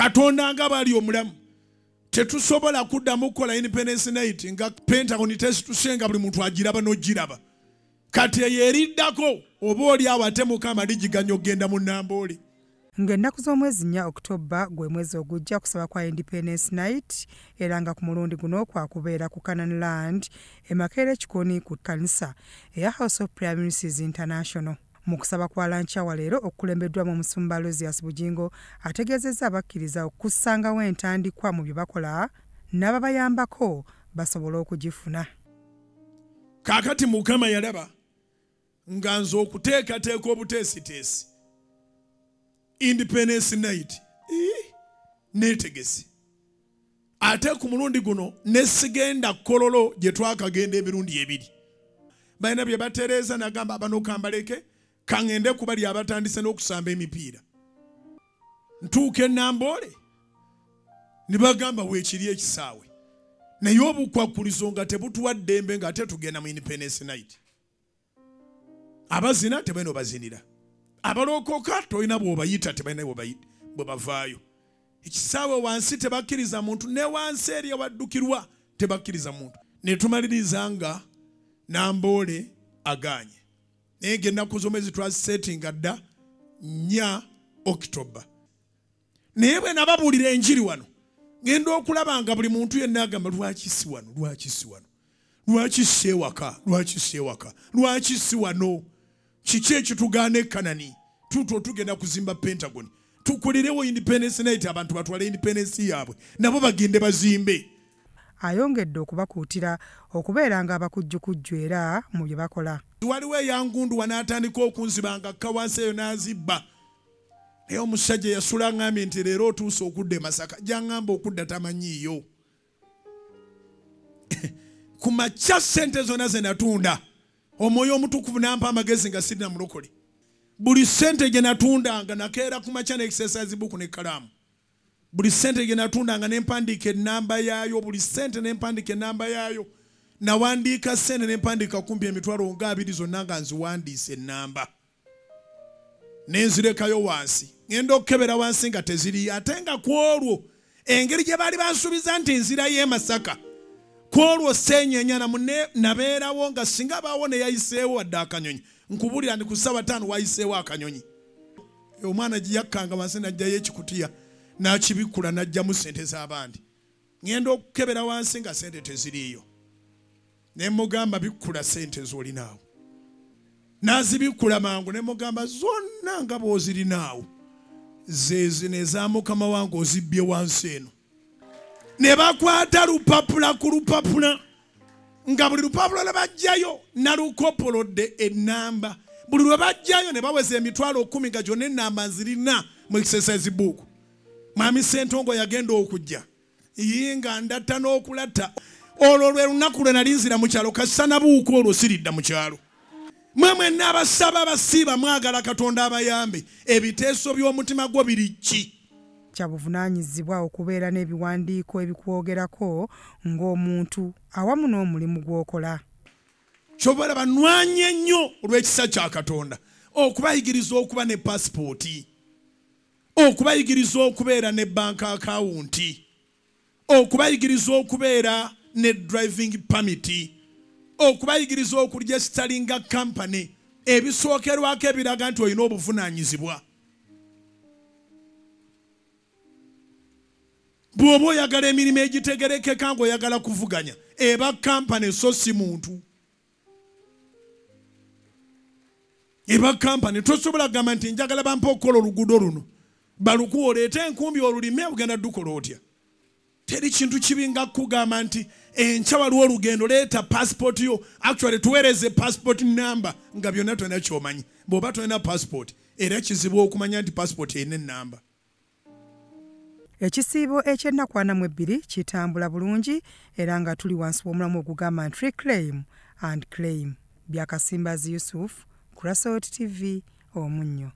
Katonda nga bali omulamu tetusobola kuddamu kukola Independence Night nga Pentagon tesitusenga buli muntu agiraba n'ogiraba. Kati yeriddako oba oli awate Mukama ligiganya ogenda mu Namboole. Ng'ennaku z'omwezi 4 Oktoba gwe mwezi ogujja kusaba kwa Independence Night era nga ku mulundi guno kwakubeera ku Canaan Land Makerere Kikoni ku kanisa eya House of Prayer Ministries International. Mu kusaba kwa lanchawa leero okulembeddwa mu Omusumba Alaze Bujjingo ategeezezza abakkiriza okussangawo entandikwa mu bye bakola n'ababayambako basobola okugifuna. Kaakati Mukama yalaba nga nze okuteekateeka obuteesiteesi Independence Night neetegese. Ate ku mulundi guno nesigenda kololo gye twakagenda emirundi ebiri. Balina bye batereeza nagamba bano kambaleke kangende kubali abatandise n'okusamba emipiira. Ntuuka e Namboole ne bagamba weekiri ekisaawe. Naye obukwakkulizo nga tebutuwa ddembe nga ate tugenda mu Independence Night. Abazina tebalina bazinira. Abalokoka toyina bw'obayita tebalina bwe bavaayo. Ekisaawe wansi tebakkiriza muntu ne wansi eri awaddukirwa tebakkiriza muntu. Ne tumaliriza nga Namboole aganye. Naye ng'ennaku z'omwezi twazisetinga dda 4 Oktoba. Naye bwe nababuulira enjiri wano ngenda okulaba nga buli muntu yenna agamba lwaki si wano, lwaki si wano, lwaki si ewaka, lwaki si ewaka, lwaki si wano. Kiki ekitugaana Kanani tuto tugenda kuzimba Pentagon tukulirewo Independence Night abantu batwale independence yaabwe nabo bagende bazimbe. Ayongedde okubakuutira okubeera nga abakujjukujju era mu bye bakola. Waliwo eyangundu wanaatandika okunzibanga kawansi eyo n'azibba. Naye omusajja yasula ngambye nti leero otuuse okudda e Masaka gyangamba okudda tamanyiiyo. Ku makya ssente zonna ze natunda Omwoyo Omutukuvu nampa amagezi nga sirina mulokole. Buli ssente gye natundanga nakeera ku makya n'exercise book ne kalaamu. Buli ssente gye natundanga ne mpandiika ennamba yaayo, buli ssente ne mpandiika ennamba yaayo. Nawandiika ssente ne mpandiika kumpi emitwalo nga 2 zonna nga nziwandiise ennamba. Ne nzirekayo wansi. Ngenda okukebera wansi nga teziri ate nga ku olwo engeri gye baali bansuubiza nti nzirayo e Masaka. Kwolwo senyenya nabeerawo nga singa baawo ne yayiseewo wadde akanyonyi. Nkubulira ndi ku ssaawa 5 wayiseewo akanyonyi. Omwana gye yakkanga wansi n'ajjayo ekikutiya n'akibikkula n'ajjamu ssente z'abandi. Ngenda okukebera wansi nga ssente teziriiyo. Ne mugamba bikkula ssente z'olinaawo. N'azibikkula mangu ne mugamba zonna nga bw'ozirinaawo. Zeezino eza Mukama wange ozibbye wansi eno. Ne bakwata lupapula ku lupapula nga buli lupapula lwe bajjayo nalukopolodde ennamba. Buli lwe bajjayo ne baweza emitwalo 10 nga gyonna ennamba nzirina mu exercise book. Mwami Ssentongo yagenda okujja yinga ndatta n'okulatta. Olwo lwe lunaku lwe nali nzira mu kyalo kasana buuko olwo siridda mu kyalo. Mwemwe n'abasaba abasiiba mwagala Katonda abayambe. Ebiteeso by'omutima gwo biri ki? Kyabuvunaanyizibwa okubeera n'ebiwandiiko ebikwogerako ng'omuntu awamu n'omulimu gw'okola. Kyobola banwanye nnyo olw'ekisa kya Katonda okubayigiriza okuba ne passporti, okubayigiriza okubeera ne bank account, okubayigiriza okubeera ne driving permit, okubayigiriza okuregisteringa company, ebisookerwako ebiraga nti olina obuvunaanyizibwa. Bw'oba oyagala emirimu egitegerekeka ng'oyagala kuvuganya eba company so si muntu. Eba company tosobola gamba nti njagala bampa okukola oluguudo luno balukuwa oleete enkumbi olulime ogenda dukola otya. Teri kintu kibi nga kugamba nti enkya waliwo olugendo leeta passport yo, actually tuweereze passport number nga byonna tolina kyomanyi. Bw'oba tolina passport era kizibu okumanya nti passport erina ennamba. Ekisiibo eky'ennaku 42 kitambula bulungi era nga tuli wansi w'omulamu ogugamba nti reclaim and claim. Byakasimbazi Yusuf, Kurasot TV, Omunnyo.